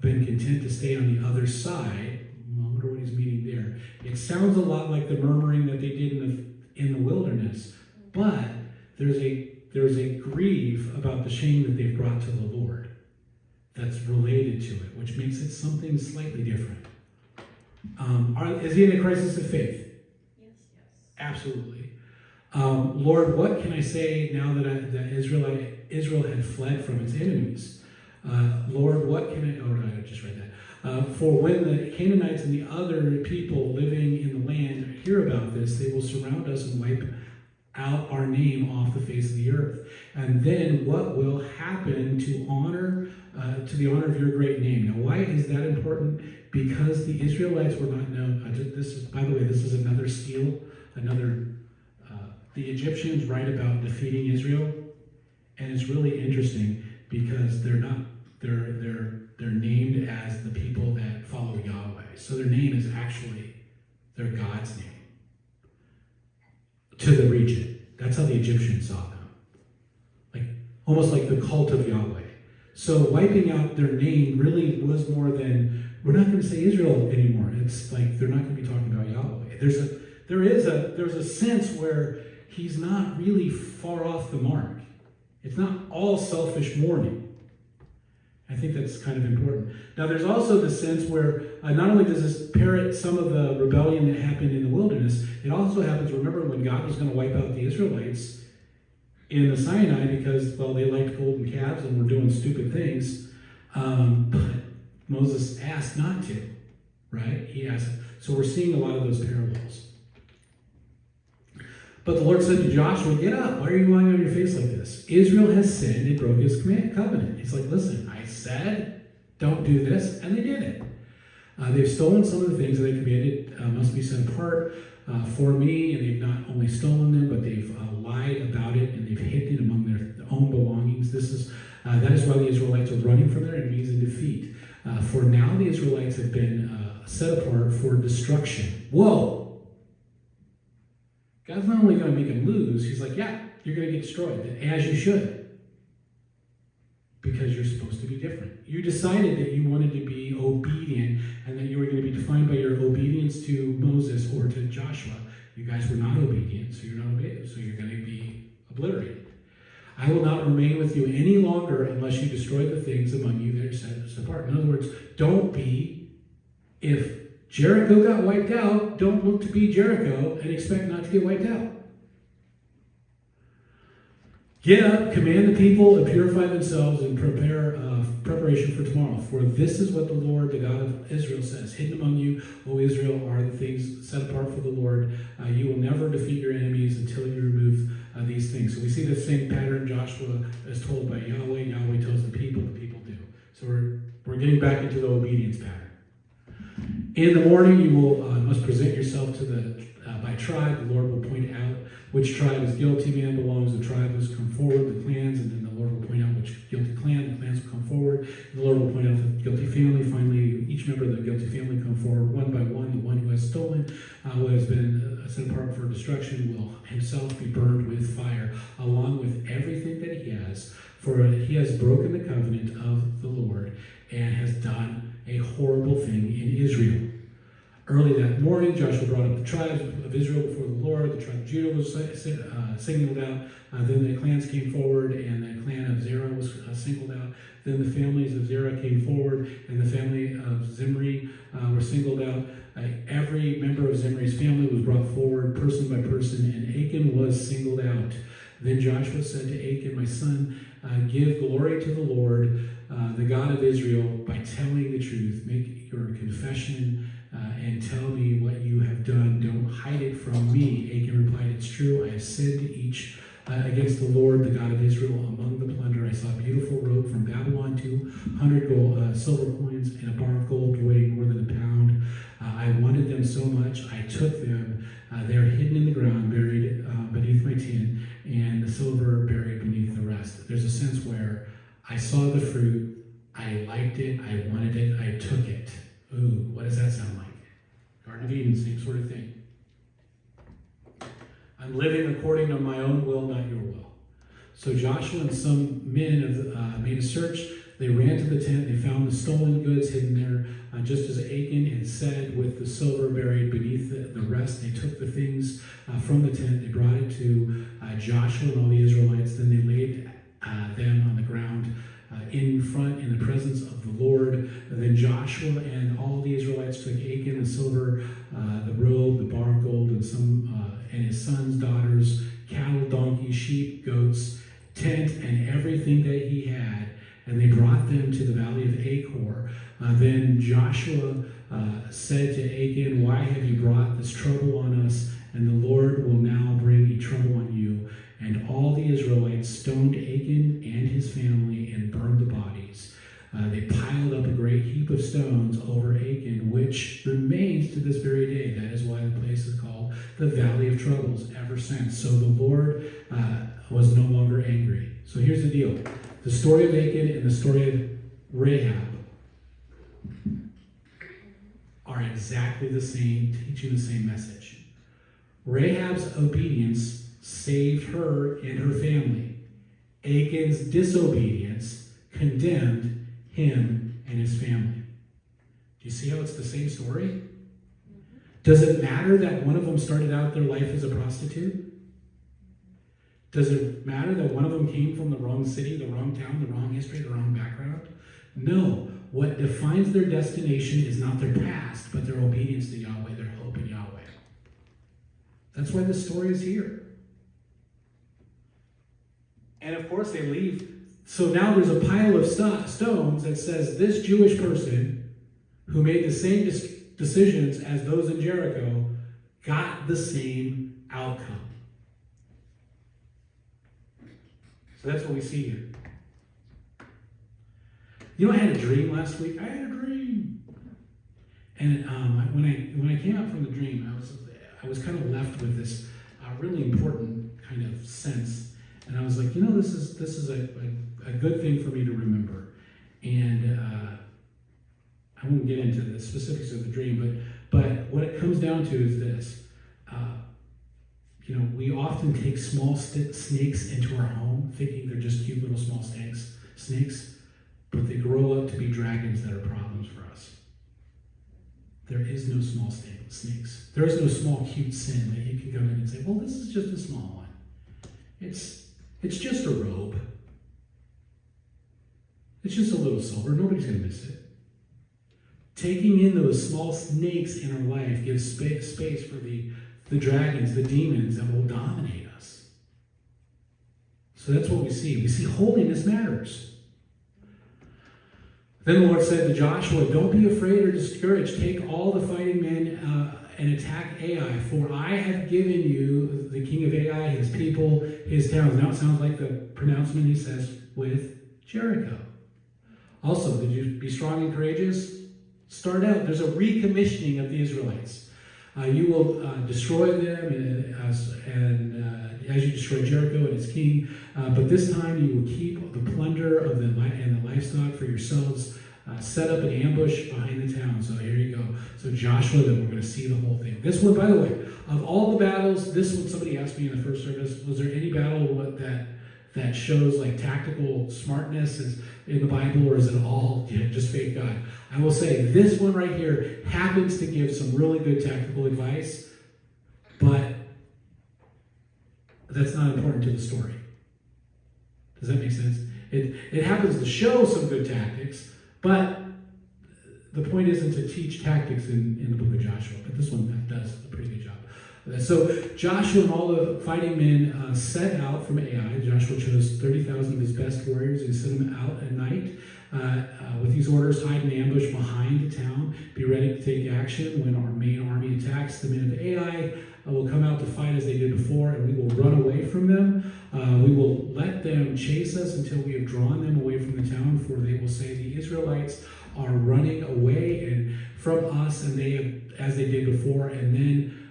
Speaker 1: been content to stay on the other side. I wonder what he's meaning there. It sounds a lot like the murmuring that they did in the wilderness, but there's a grief about the shame that they've brought to the Lord that's related to it, which makes it something slightly different. Is he in a crisis of faith?
Speaker 3: Yes.
Speaker 1: Absolutely. Lord, what can I say now that Israel had fled from its enemies? Lord, what can I... Oh, no, I just read that. For when the Canaanites and the other people living in the land hear about this, they will surround us and wipe out our name off the face of the earth. And then what will happen to the honor of your great name? Now, why is that important? Because the Israelites were not known. By the way, this is another steal. The Egyptians write about defeating Israel, and it's really interesting because they're named as the people that follow Yahweh. So their name is actually their God's name to the region. That's how the Egyptians saw them. Almost like the cult of Yahweh. So wiping out their name really was more than, we're not going to say Israel anymore. It's like they're not going to be talking about Yahweh. There's a sense where he's not really far off the mark. It's not all selfish mourning. I think that's kind of important. Now, there's also the sense where not only does this parrot some of the rebellion that happened in the wilderness, it also happens, remember, when God was going to wipe out the Israelites in the Sinai because, well, they liked golden calves and were doing stupid things. But Moses asked not to, right? He asked. So we're seeing a lot of those parallels. But the Lord said to Joshua, get up. Why are you lying on your face like this? Israel has sinned and broke his covenant. He's like, listen, I said, don't do this, and they did it. They've stolen some of the things that they commanded must be set apart for me, and they've not only stolen them, but they've lied about it, and they've hidden it among their own belongings. That is why the Israelites are running from their enemies in defeat. For now the Israelites have been set apart for destruction. Whoa! God's not only going to make them lose, he's like, yeah, you're going to get destroyed, as you should. Because you're supposed to be different. You decided that you wanted to be obedient and that you were going to be defined by your obedience to Moses or to Joshua. You guys were not obedient, so you're not obedient, so you're going to be obliterated. I will not remain with you any longer unless you destroy the things among you that are set apart. In other words, don't be, if Jericho got wiped out, don't look to be Jericho and expect not to get wiped out. Get up, command the people, and purify themselves, and prepare preparation for tomorrow. For this is what the Lord, the God of Israel, says. Hidden among you, O Israel, are the things set apart for the Lord. You will never defeat your enemies until you remove these things. So we see the same pattern. Joshua is told by Yahweh. Yahweh tells the people do. So we're getting back into the obedience pattern. In the morning, you will must present yourself to the by tribe. The Lord will point out which tribe is guilty man belongs. The tribe must come forward, the clans, and then the Lord will point out which guilty clan. The clans will come forward. The Lord will point out the guilty family. Finally, each member of the guilty family come forward one by one. The one who has stolen, who has been set apart for destruction, will himself be burned with fire, along with everything that he has. For he has broken the covenant of the Lord and has done a horrible thing in Israel. Early that morning, Joshua brought up the tribes of Israel before the Lord. The tribe of Judah was singled out. Then the clans came forward, and the clan of Zerah was singled out. Then the families of Zerah came forward, and the family of Zimri were singled out. Every member of Zimri's family was brought forward, person by person, and Achan was singled out. Then Joshua said to Achan, my son, give glory to the Lord, the God of Israel, by telling the truth. Make your confession and tell me what you have done. Don't hide it from me. Achan replied, it's true. I have sinned each against the Lord, the God of Israel, among the plunder. I saw a beautiful robe from Babylon, 200 silver coins, and a bar of gold weighing more than a pound. I wanted them so much, I took them. They are hidden in the ground, buried beneath my tin, and the silver buried beneath the rest. There's a sense where I saw the fruit, I liked it, I wanted it, I took it. Ooh, what does that sound like? Garden of Eden, same sort of thing. I'm living according to my own will, not your will. So Joshua and some men made a search. They ran to the tent. They found the stolen goods hidden there, just as Achan had said, with the silver buried beneath the rest. They took the things from the tent. They brought it to Joshua and all the Israelites. Then they laid them on the ground in front, in the presence of the Lord. Then Joshua and all the Israelites took Achan, the silver, the robe, the bar of gold, and his sons, daughters, cattle, donkeys, sheep, goats, tent, and everything that he had, and they brought them to the valley of Achor. Then Joshua said to Achan, why have you brought this trouble on us? And the Lord will now bring a trouble on you. And all the Israelites stoned Achan and his family and burned the bodies. They piled up a great heap of stones over Achan, which remains to this very day. That is why the place is called the Valley of Troubles ever since. So the Lord was no longer angry. So here's the deal. The story of Achan and the story of Rahab are exactly the same, teaching the same message. Rahab's obedience saved her and her family. Achan's disobedience condemned him and his family. Do you see how it's the same story? Does it matter that one of them started out their life as a prostitute? Does it matter that one of them came from the wrong city, the wrong town, the wrong history, the wrong background? No. What defines their destination is not their past, but their obedience to Yahweh, their hope in Yahweh. That's why this story is here. And of course they leave. So now there's a pile of stones that says this Jewish person who made the same decisions as those in Jericho got the same outcome. So that's what we see here. You know, I had a dream last week. I had a dream. And when I came out from the dream, I was kind of left with this really important kind of sense. And I was like, you know, this is a good thing for me to remember. And I won't get into the specifics of the dream, but what it comes down to is this. We often take small snakes into our home, thinking they're just cute little small snakes, but they grow up to be dragons that are problems for us. There is no small snakes. There is no small cute sin that you can come in and say, well, this is just a small one. It's just a robe. It's just a little silver. Nobody's going to miss it. Taking in those small snakes in our life gives space for the dragons, the demons that will dominate us. So that's what we see. We see holiness matters. Then the Lord said to Joshua, don't be afraid or discouraged. Take all the fighting men and attack Ai, for I have given you the king of Ai, his people, his towns. Now it sounds like the pronouncement he says with Jericho. Also, did you be strong and courageous? Start out. There's a recommissioning of the Israelites. You will destroy them as you destroy Jericho and its king. But this time you will keep the plunder of the livestock for yourselves. Set up an ambush behind the town. So here you go. So Joshua, then we're going to see the whole thing. This one, by the way, of all the battles, this one, somebody asked me in the first service, was there any battle that shows like tactical smartness is in the Bible, or is it all just faith God? I will say this one right here happens to give some really good tactical advice, but that's not important to the story. Does that make sense? It happens to show some good tactics, but the point isn't to teach tactics in the book of Joshua, but this one does a pretty good job. So Joshua and all the fighting men set out from Ai. Joshua chose 30,000 of his best warriors and sent them out at night with these orders: hide an ambush behind the town, be ready to take action when our main army attacks. The men of Ai will come out to fight as they did before, and we will run away from them. We will let them chase us until we have drawn them away from the town, for they will say the Israelites are running away and from us, and as they did before. And then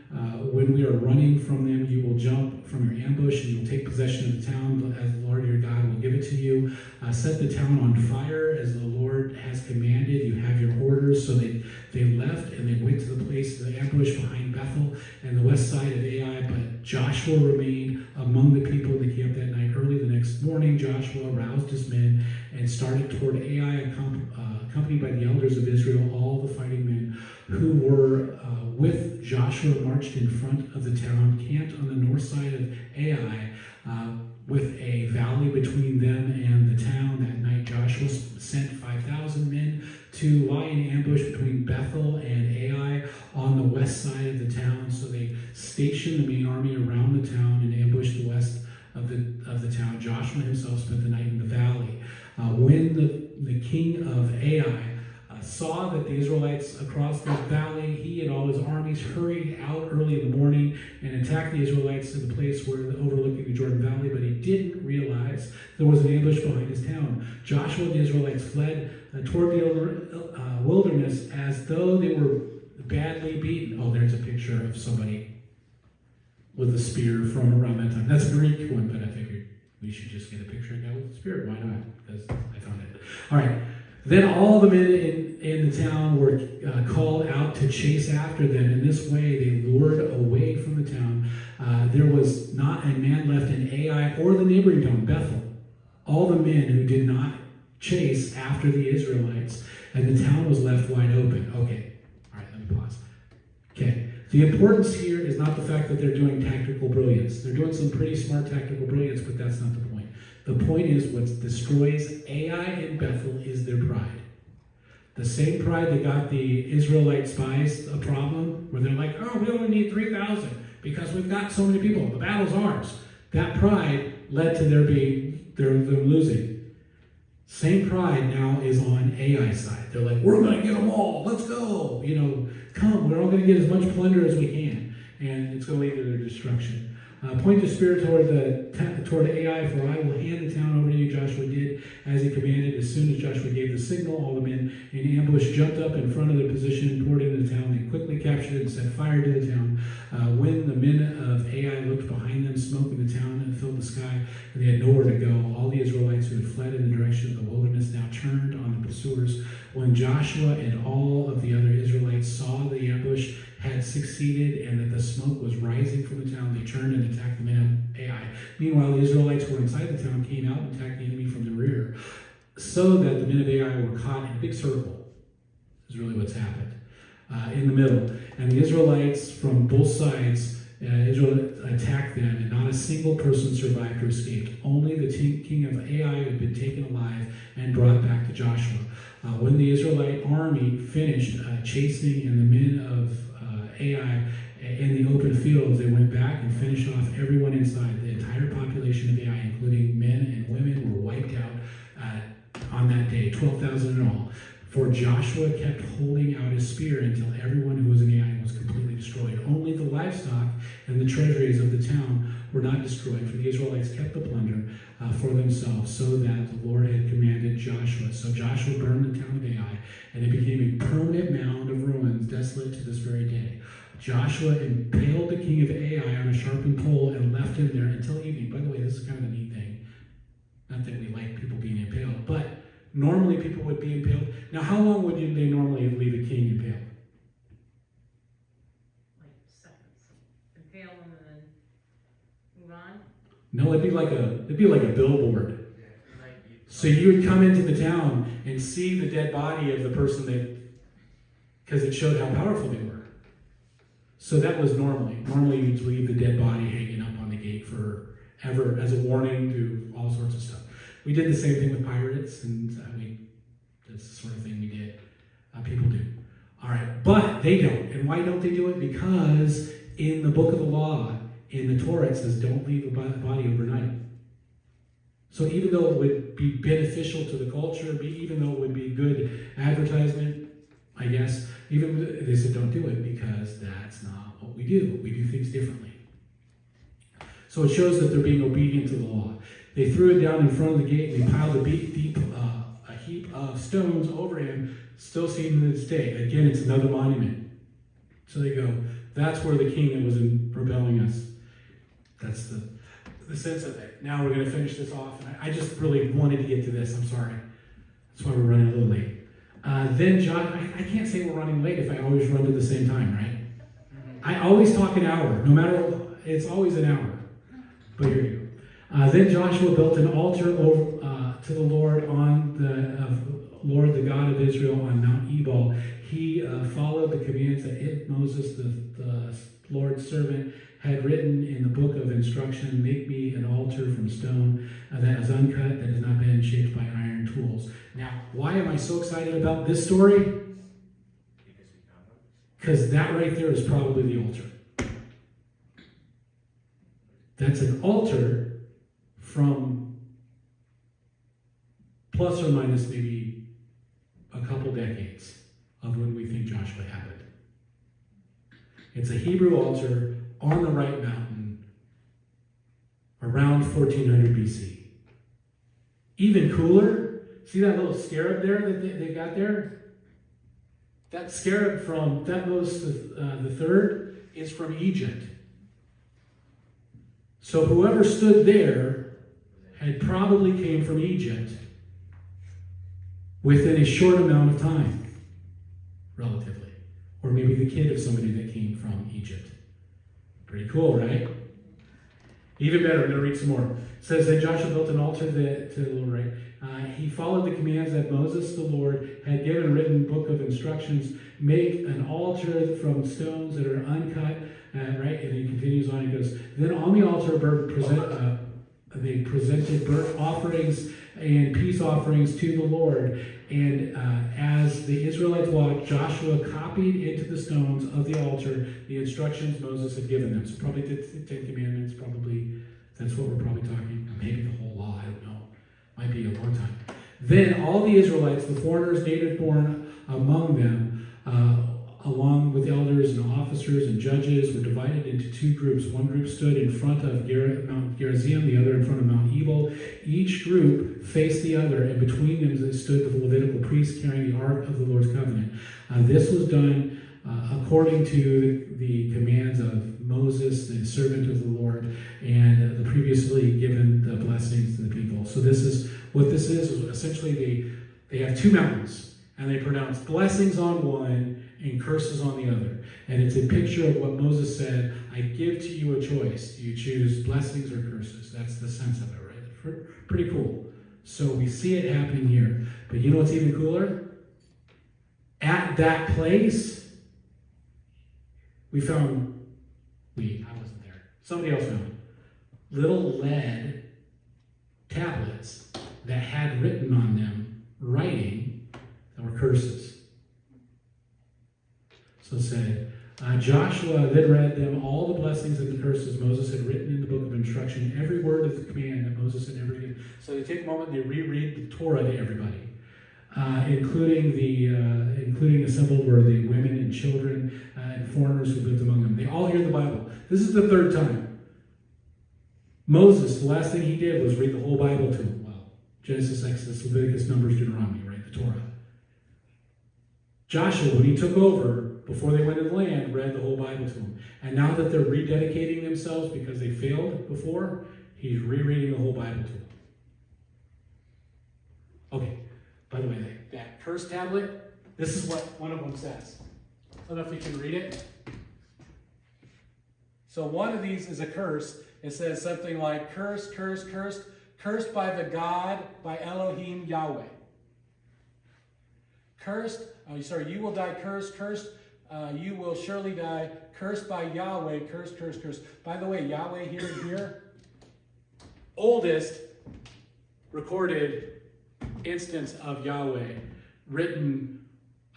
Speaker 1: when we are running from them, you will jump from your ambush and you'll take possession of the town as the Lord your God will give it to you. Set the town on fire as the Lord has commanded. You have your orders. So they left and they went to the place of the ambush behind Bethel and the west side of Ai. But Joshua remained among the people that camped that night. Early the next morning, Joshua roused his men and started toward Ai, accompanied by the elders of Israel. All the fighting men who were with Joshua marched in front of the town, camped on the north side of Ai, with a valley between them and the town. That night Joshua sent 5,000 men to lie in ambush between Bethel and Ai on the west side of the town. So they stationed the main army around the town and ambushed the west of the town. Joshua himself spent the night in the valley. When the king of Ai saw that the Israelites across the valley, he and all his armies hurried out early in the morning and attacked the Israelites in the place overlooking the Jordan Valley, but he didn't realize there was an ambush behind his town. Joshua and the Israelites fled toward the wilderness as though they were badly beaten. Oh, there's a picture of somebody with a spear from around that time. That's a Greek one, but I figured we should just get a picture of a guy with a spear. Why not? Because I found it. All right. Then all the men in the town were called out to chase after them. In this way, they lured away from the town. There was not a man left in Ai or the neighboring town, Bethel. All the men who did not chase after the Israelites, and the town was left wide open. Okay, all right, let me pause. Okay, the importance here is not the fact that they're doing tactical brilliance. They're doing some pretty smart tactical brilliance, but that's not the point. The point is what destroys Ai and Bethel is their pride. The same pride that got the Israelite spies a problem, where they're like, oh, we only need 3,000 because we've got so many people. The battle's ours. That pride led to them losing. Same pride now is on Ai's side. They're like, we're going to get them all. Let's go. Come. We're all going to get as much plunder as we can. And it's going to lead to their destruction. Point the spear toward Ai, for I will hand the town over to you. Joshua did as he commanded. As soon as Joshua gave the signal, all the men in ambush jumped up in front of their position and poured into the town. They quickly captured it and set fire to the town. When the men of Ai looked behind them, smoke in the town and filled the sky, and they had nowhere to go. All the Israelites who had fled in the direction of the wilderness now turned on the pursuers. When Joshua and all of the other Israelites saw the ambush had succeeded and that the smoke was rising from the town, they turned and attacked the men of Ai. Meanwhile, the Israelites who were inside the town came out and attacked the enemy from the rear, so that the men of Ai were caught in a big circle. Is really what's happened. In the middle. And the Israelites from both sides, Israel attacked them, and not a single person survived or escaped. Only the king of Ai had been taken alive and brought back to Joshua. When the Israelite army finished chasing, and the men of Ai in the open fields, they went back and finished off everyone inside. The entire population of Ai, including men and women, were wiped out on that day, 12,000 in all. For Joshua kept holding out his spear until everyone who was in Ai was completely destroyed. Only the livestock and the treasuries of the town were not destroyed, for the Israelites kept the plunder for themselves, so that the Lord had commanded Joshua. So Joshua burned the town of Ai, and it became a permanent mound of ruins, desolate to this very day. Joshua impaled the king of Ai on a sharpened pole and left him there until evening. By the way, this is kind of a neat thing. Not that we like people being impaled, but normally people would be impaled. Now, how long would they normally leave a king impaled?
Speaker 4: Like seconds. Impale them and then move on.
Speaker 1: No, it'd be like a billboard. So you would come into the town and see the dead body of the person because it showed how powerful they were. So that was normally you'd leave the dead body hanging up on the gate forever as a warning to all sorts of stuff. We did the same thing with pirates, and that's the sort of thing we did. People do. All right, but they don't. And why don't they do it? Because in the book of the law, in the Torah, it says don't leave a body overnight. So even though it would be beneficial to the culture, even though it would be good advertisement, I guess, even they said don't do it because that's not what we do. We do things differently. So it shows that they're being obedient to the law. They threw it down in front of the gate and they piled a heap of stones over him, still seen to this day. Again, it's another monument. So they go, that's where the king that was rebelling us. That's the sense of it. Now we're going to finish this off. And I just really wanted to get to this. I'm sorry. That's why we're running a little late. Then John, I can't say we're running late if I always run to the same time, right? I always talk an hour. No matter what, it's always an hour. But here you go. Then Joshua built an altar to the Lord Lord, the God of Israel, on Mount Ebal. He followed the commands that Moses, the Lord's servant, had written in the book of instruction. Make me an altar from stone that is uncut, that has not been shaped by iron tools. Now, why am I so excited about this story? Because that right there is probably the altar. That's an altar from plus or minus maybe a couple decades of when we think Joshua happened. It's a Hebrew altar on the right mountain around 1400 BC. Even cooler, see that little scarab there that they got there? That scarab from Thutmose the third is from Egypt. So whoever stood there had probably came from Egypt within a short amount of time, relatively. Or maybe the kid of somebody that came from Egypt. Pretty cool, right? Even better, I'm going to read some more. It says that Joshua built an altar to the Lord, right? He followed the commands that Moses, the Lord, had given a written book of instructions. Make an altar from stones that are uncut, right? And he continues on, he goes, then on the altar they presented burnt offerings and peace offerings to the Lord. And as the Israelites walked, Joshua copied into the stones of the altar the instructions Moses had given them. So probably the Ten Commandments, probably, that's what we're probably talking, maybe the whole law, I don't know. Might be a long time. Then all the Israelites, the foreigners, native born among them, along with elders and officers and judges, were divided into two groups. One group stood in front of Mount Gerizim, the other in front of Mount Ebal. Each group faced the other, and between them stood the Levitical priests carrying the Ark of the Lord's Covenant. This was done according to the commands of Moses, the servant of the Lord, and the previously given the blessings to the people. So this is what this is essentially they have two mountains, and they pronounce blessings on one and curses on the other. And it's a picture of what Moses said, I give to you a choice. Do you choose blessings or curses? That's the sense of it, right? Pretty cool. So we see it happening here. But you know what's even cooler? At that place, I wasn't there. Somebody else found little lead tablets that had written on them writing that were curses. So it said, Joshua then read them all the blessings and the curses Moses had written in the book of instruction, every word of the command that Moses had ever given. So they take a moment and they reread the Torah to everybody, including the assembled were the women and children and foreigners who lived among them. They all hear the Bible. This is the third time. Moses, the last thing he did was read the whole Bible to them. Well, Genesis, Exodus, Leviticus, Numbers, Deuteronomy, right? The Torah. Joshua, when he took over, before they went to the land, read the whole Bible to them. And now that they're rededicating themselves because they failed before, he's rereading the whole Bible to them. Okay, by the way, that curse tablet, this is what one of them says. I don't know if you can read it. So one of these is a curse. It says something like, cursed, cursed, cursed, cursed by the God, by Elohim Yahweh. Cursed, you will die cursed, cursed. You will surely die, cursed by Yahweh, cursed, cursed, cursed. By the way, Yahweh here, oldest recorded instance of Yahweh, written,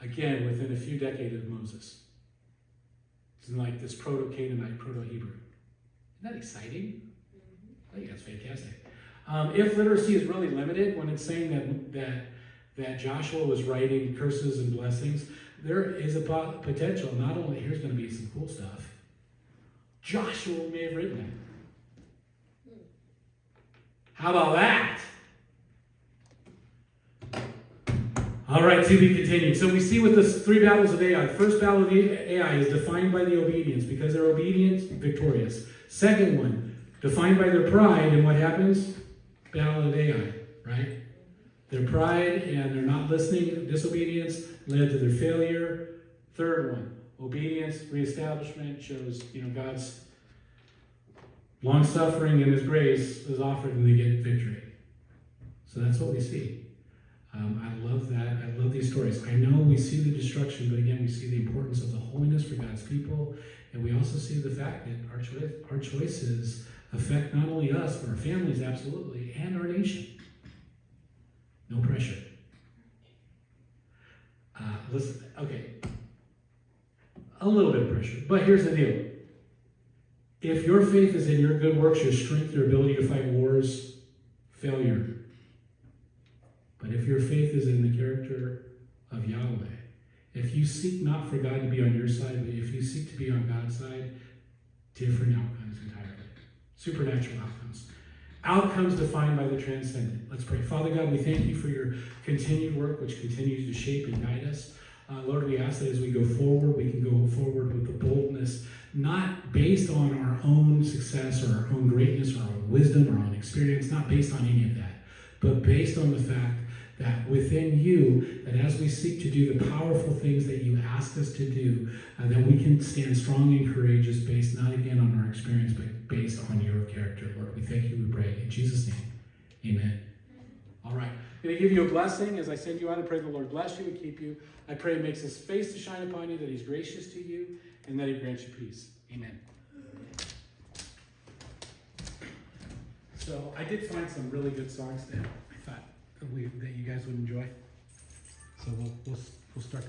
Speaker 1: again, within a few decades of Moses. It's like this Proto-Canaanite, Proto-Hebrew. Isn't that exciting? I think that's fantastic. If literacy is really limited, when it's saying that Joshua was writing curses and blessings, there is a potential. Not only, here's going to be some cool stuff. Joshua may have written it. How about that? All right, to be continued. So we see with the three battles of Ai. First battle of Ai is defined by the obedience. Because they're obedient, victorious. Second one, defined by their pride, and what happens? Battle of Ai, right? Their pride and they're not listening, disobedience led to their failure. Third one, obedience, reestablishment shows, God's long suffering and His grace is offered and they get victory. So that's what we see. I love that. I love these stories. I know we see the destruction, but again, we see the importance of the holiness for God's people, and we also see the fact that our choices affect not only us, but our families, absolutely, and our nation. No pressure. Listen, okay. A little bit of pressure, but here's the deal. If your faith is in your good works, your strength, your ability to fight wars, failure. But if your faith is in the character of Yahweh, if you seek not for God to be on your side, but if you seek to be on God's side, different outcomes entirely. Supernatural outcomes. Outcomes defined by the transcendent. Let's pray. Father God, we thank you for your continued work, which continues to shape and guide us. Lord, we ask that as we go forward, we can go forward with the boldness, not based on our own success or our own greatness or our own wisdom or our own experience, not based on any of that, but based on the fact that within you, that as we seek to do the powerful things that you ask us to do, that we can stand strong and courageous based not again on our experience, but based on your character, Lord. We thank you, we pray. In Jesus' name, amen. All right. I'm going to give you a blessing as I send you out. I pray the Lord bless you and keep you. I pray He makes His face to shine upon you, that He's gracious to you, and that He grants you peace. Amen. So I did find some really good songs that I thought that you guys would enjoy. So we'll start.